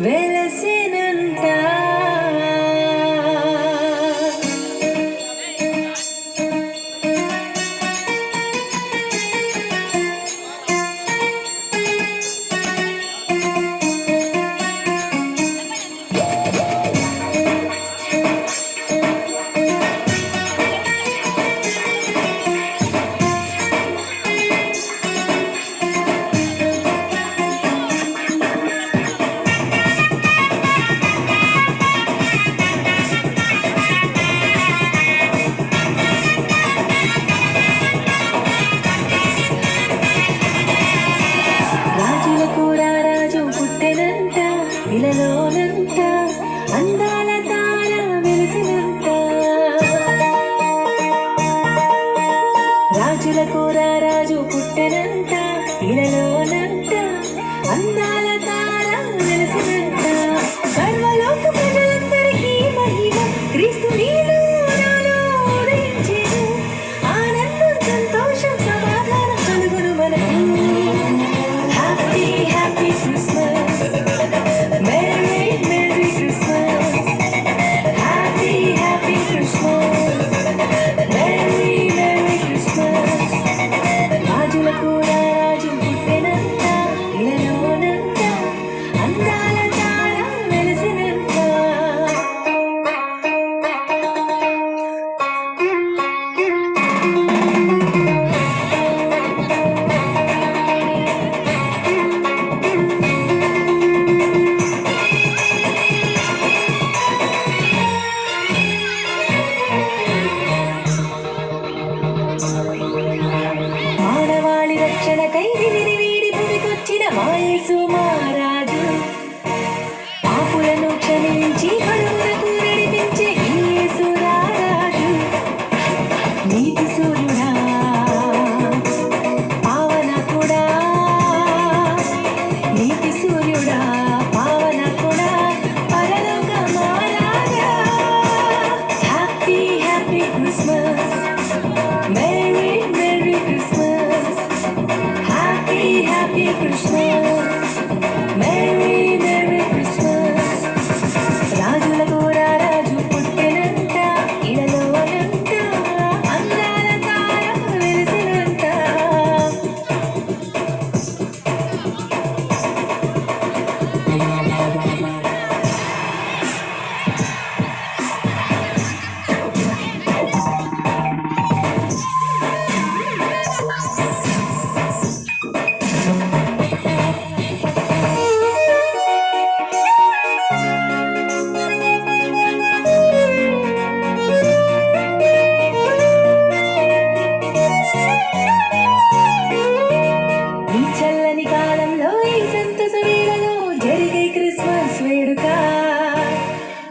వెలసినంత ఇలలోనంత అందాల తార వెలిసినంత రాజులకు రాజు పుట్టెనంత ఇలలోనంత అందాల తార వెలిసినంత సర్వలోక ప్రజలందరికీ మహిమ క్రీస్తు నీలో నాలో ఉదయించెను ఆనందం సంతోషం సమాధానం కలుగును మనకు హ్యాపీ హ్యాపీ క్రిస్మస్ మానవాళి రక్షణకై విని వీడి భూమికొచ్చిన మా యేసు మహారాజు పాపులను క్షమించి పరువులకు నడిపించే ఈ యేసు రారాజు నీతి సూర్యుడా పావనకుడా నీతి సూర్యుడా పావనకుడా పరలోక మహారాజా happy happy Christmas Happy Christmas, Merry Merry Christmas. రాజులకు రాజు పుట్టినంత ఇలలోనంత అందాల తార వెలిసినంత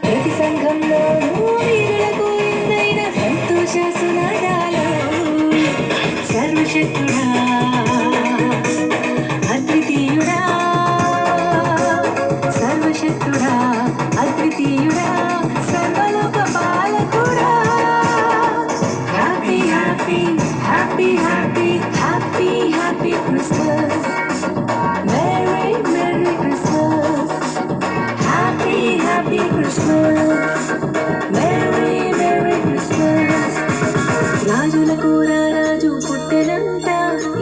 ప్రతి సంఘంలో వీరులకు ఎందైన సంతోష సునాదాలు సర్వశక్తుడా అద్వితీయుడా సర్వశక్తుడా అద్వితీయుడా సర్వలోక పాలకుడా happy happy happy happy happy happy Christmas merry merry Christmas Happy Christmas, Merry Merry Christmas. రాజులకు రాజు పుట్టెనంత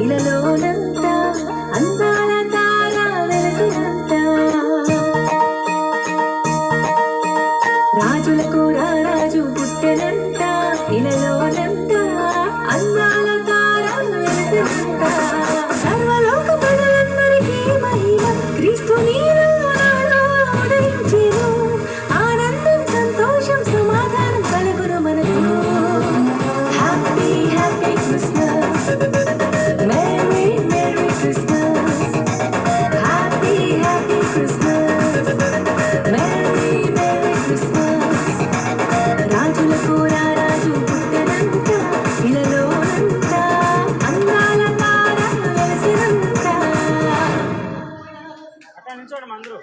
ఇలలోనంత అందాల తార వెలిసినంత రాజులకు రాజు పుట్టెనంత ఇలలోనంత అందాల తార వెలిసినంత సర్వలోక ప్రజలందరికీ మహిమ క్రీస్తు నీలో నాలో ఉదయించెను ఆనందం సంతోషం సమాధానం కలుగును మనకు happy happy Christmas merry merry Christmas happy happy Christmas merry merry Christmas రాజులకు రాజు పుట్టెనంత ఇలలోనంత అందాల తార వెలిసినంత అక్కడ నిల్చోండి అందరూ.